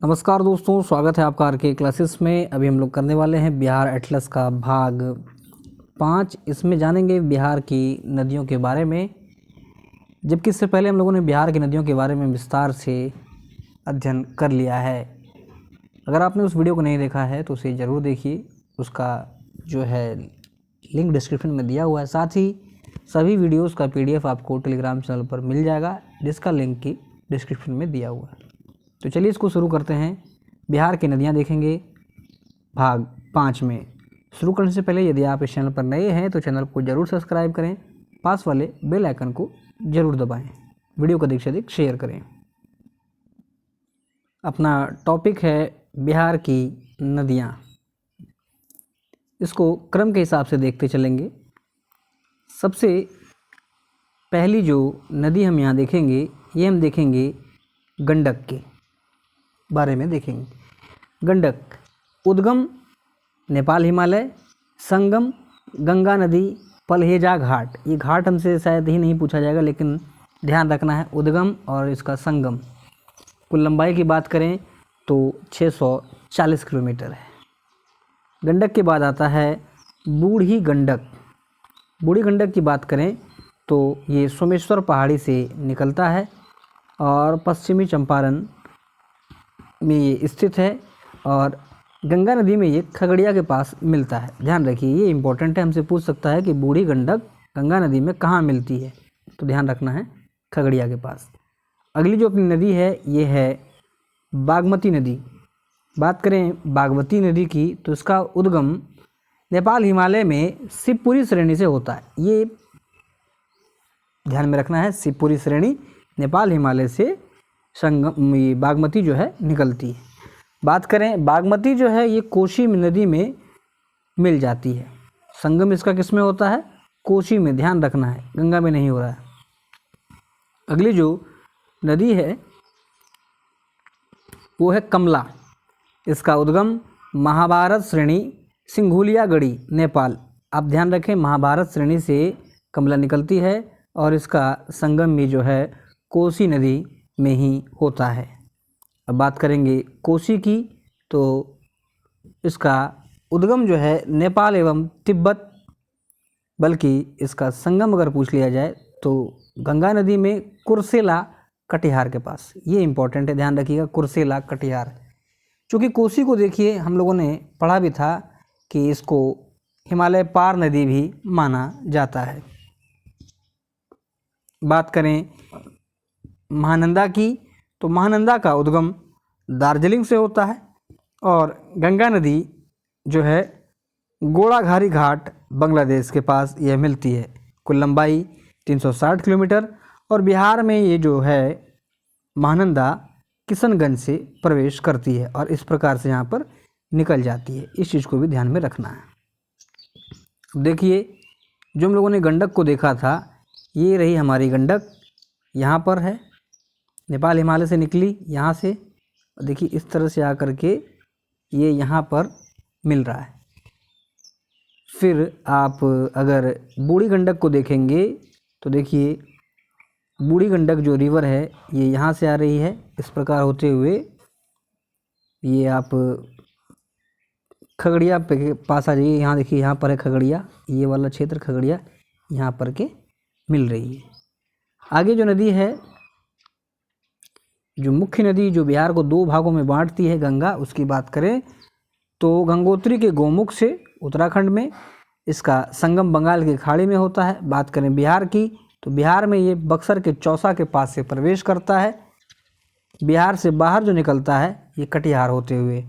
नमस्कार दोस्तों, स्वागत है आपका आरके क्लासेस में। अभी हम लोग करने वाले हैं बिहार एटलस का भाग 5। इसमें जानेंगे बिहार की नदियों के बारे में, जबकि इससे पहले हम लोगों ने बिहार की नदियों के बारे में विस्तार से अध्ययन कर लिया है। अगर आपने उस वीडियो को नहीं देखा है तो उसे ज़रूर देखिए, उसका जो है लिंक डिस्क्रिप्शन में दिया हुआ है। साथ ही सभी वीडियोज़ का PDF आपको टेलीग्राम चैनल पर मिल जाएगा, जिसका लिंक की डिस्क्रिप्शन में दिया हुआ है। तो चलिए इसको शुरू करते हैं। बिहार की नदियां देखेंगे भाग 5 में। शुरू करने से पहले यदि आप इस चैनल पर नए हैं तो चैनल को ज़रूर सब्सक्राइब करें, पास वाले बेल आइकन को ज़रूर दबाएं, वीडियो को अधिक से अधिक शेयर करें। अपना टॉपिक है बिहार की नदियां। इसको क्रम के हिसाब से देखते चलेंगे। सबसे पहली जो नदी हम यहाँ देखेंगे, ये हम देखेंगे गंडक के बारे में देखेंगे। गंडक उद्गम नेपाल हिमालय, संगम गंगा नदी पलहेजा घाट। ये घाट हमसे शायद ही नहीं पूछा जाएगा, लेकिन ध्यान रखना है उद्गम और इसका संगम। कुल लंबाई की बात करें तो 640 किलोमीटर है। गंडक के बाद आता है बूढ़ी गंडक। बूढ़ी गंडक की बात करें तो ये सोमेश्वर पहाड़ी से निकलता है और पश्चिमी चंपारण में ये स्थित है, और गंगा नदी में ये खगड़िया के पास मिलता है। ध्यान रखिए, ये इंपॉर्टेंट है, हमसे पूछ सकता है कि बूढ़ी गंडक गंगा नदी में कहाँ मिलती है, तो ध्यान रखना है खगड़िया के पास। अगली जो अपनी नदी है ये है बागमती नदी। बात करें बागमती नदी की तो इसका उद्गम नेपाल हिमालय में शिवपुरी श्रेणी से होता है। ये ध्यान में रखना है, शिवपुरी श्रेणी नेपाल हिमालय से संगम बागमती जो है निकलती है। बात करें बागमती जो है ये कोसी नदी में मिल जाती है। संगम इसका किस में होता है? कोसी में। ध्यान रखना है, गंगा में नहीं हो रहा है। अगली जो नदी है वो है कमला। इसका उद्गम महाभारत श्रेणी सिंघुलिया गढ़ी नेपाल। आप ध्यान रखें, महाभारत श्रेणी से कमला निकलती है और इसका संगम भी जो है कोसी नदी में ही होता है। अब बात करेंगे कोसी की तो इसका उद्गम जो है नेपाल एवं तिब्बत, बल्कि इसका संगम अगर पूछ लिया जाए तो गंगा नदी में कुर्सेला कटिहार के पास। ये इंपॉर्टेंट है, ध्यान रखिएगा, कुर्सेला कटिहार। चूँकि कोसी को देखिए हम लोगों ने पढ़ा भी था कि इसको हिमालय पार नदी भी माना जाता है। बात करें महानंदा की तो महानंदा का उद्गम दार्जिलिंग से होता है, और गंगा नदी जो है गोड़ाघारी घाट बांग्लादेश के पास यह मिलती है। कुल लंबाई 360 किलोमीटर, और बिहार में ये जो है महानंदा किशनगंज से प्रवेश करती है और इस प्रकार से यहाँ पर निकल जाती है। इस चीज़ को भी ध्यान में रखना है। अब देखिए, जो हम लोगों ने गंडक को देखा था, ये रही हमारी गंडक, यहाँ पर है, नेपाल हिमालय से निकली यहाँ से। देखिए इस तरह से आकर के ये यहाँ पर मिल रहा है। फिर आप अगर बूढ़ी गंडक को देखेंगे तो देखिए बूढ़ी गंडक जो रिवर है ये यहाँ से आ रही है, इस प्रकार होते हुए ये आप खगड़िया पे पास आ जाइए। यहाँ देखिए, यहाँ पर है खगड़िया, ये वाला क्षेत्र खगड़िया यहाँ पर के मिल रही है। आगे जो नदी है, जो मुख्य नदी जो बिहार को दो भागों में बांटती है, गंगा, उसकी बात करें तो गंगोत्री के गोमुख से उत्तराखंड में, इसका संगम बंगाल की खाड़ी में होता है। बात करें बिहार की तो बिहार में ये बक्सर के चौसा के पास से प्रवेश करता है। बिहार से बाहर जो निकलता है ये कटिहार होते हुए,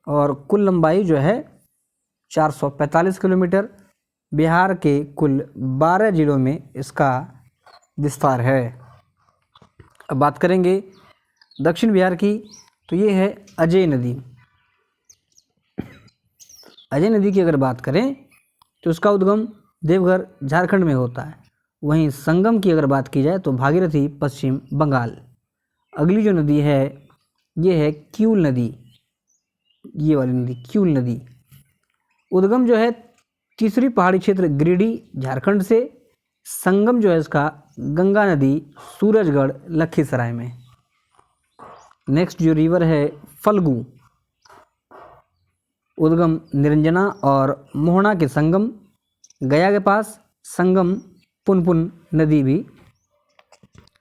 और कुल लंबाई जो है 445 किलोमीटर। बिहार के कुल 12 जिलों में इसका विस्तार है। अब बात करेंगे दक्षिण बिहार की तो ये है अजय नदी। अजय नदी की अगर बात करें तो उसका उद्गम देवघर झारखंड में होता है। वहीं संगम की अगर बात की जाए तो भागीरथी पश्चिम बंगाल। अगली जो नदी है ये है क्यूल नदी। ये वाली नदी क्यूल नदी, उद्गम जो है तीसरी पहाड़ी क्षेत्र गिरिडीह झारखंड से। संगम जो है इसका गंगा नदी सूरजगढ़ लखीसराय में। नेक्स्ट जो रिवर है फल्गु, उद्गम निरंजना और मोहना के संगम, गया के पास संगम पुनपुन नदी भी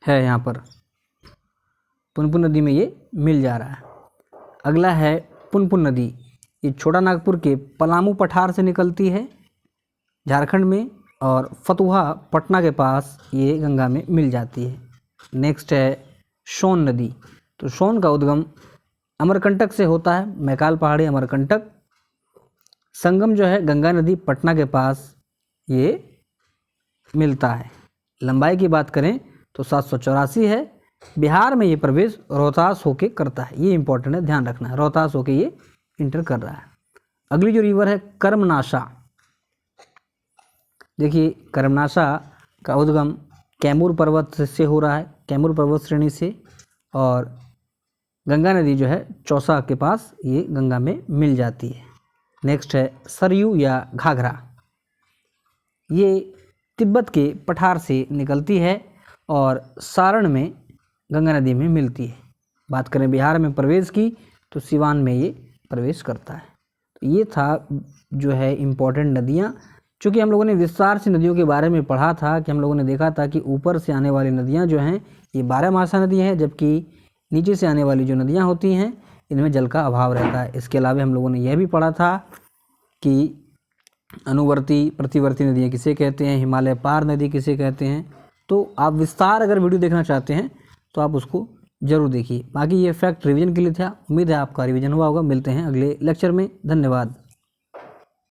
है, यहाँ पर पुनपुन नदी में ये मिल जा रहा है। अगला है पुनपुन नदी, ये छोटा नागपुर के पलामू पठार से निकलती है झारखंड में, और फतुहा पटना के पास ये गंगा में मिल जाती है। नेक्स्ट है सोन नदी, तो सोन का उद्गम अमरकंटक से होता है, मैकाल पहाड़ी अमरकंटक। संगम जो है गंगा नदी पटना के पास ये मिलता है। लंबाई की बात करें तो 784 है। बिहार में ये प्रवेश रोहतास होके करता है, ये इंपॉर्टेंट है, ध्यान रखना है, रोहतास होके ये इंटर कर रहा है। अगली जो रिवर है कर्मनाशा, देखिए कर्मनाशा का उद्गम कैमूर पर्वत से हो रहा है, कैमूर पर्वत श्रेणी से, और गंगा नदी जो है चौसा के पास ये गंगा में मिल जाती है। नेक्स्ट है सरयू या घाघरा, ये तिब्बत के पठार से निकलती है और सारण में गंगा नदी में मिलती है। बात करें बिहार में प्रवेश की तो सिवान में ये प्रवेश करता है। तो ये था जो है इम्पोर्टेंट नदियाँ। चूँकि हम लोगों ने विस्तार से नदियों के बारे में पढ़ा था कि हम लोगों ने देखा था कि ऊपर से आने वाली नदियाँ जो हैं ये 12मासा नदी हैं, जबकि नीचे से आने वाली जो नदियाँ होती हैं इनमें जल का अभाव रहता है। इसके अलावा हम लोगों ने यह भी पढ़ा था कि अनुवर्ती प्रतिवर्ती नदियाँ किसे कहते हैं, हिमालय पार नदी किसे कहते हैं। तो आप विस्तार अगर वीडियो देखना चाहते हैं तो आप उसको ज़रूर देखिए। बाकी ये फैक्ट रिवीजन के लिए था। उम्मीद है आपका रिवीजन हुआ होगा। मिलते हैं अगले लेक्चर में। धन्यवाद।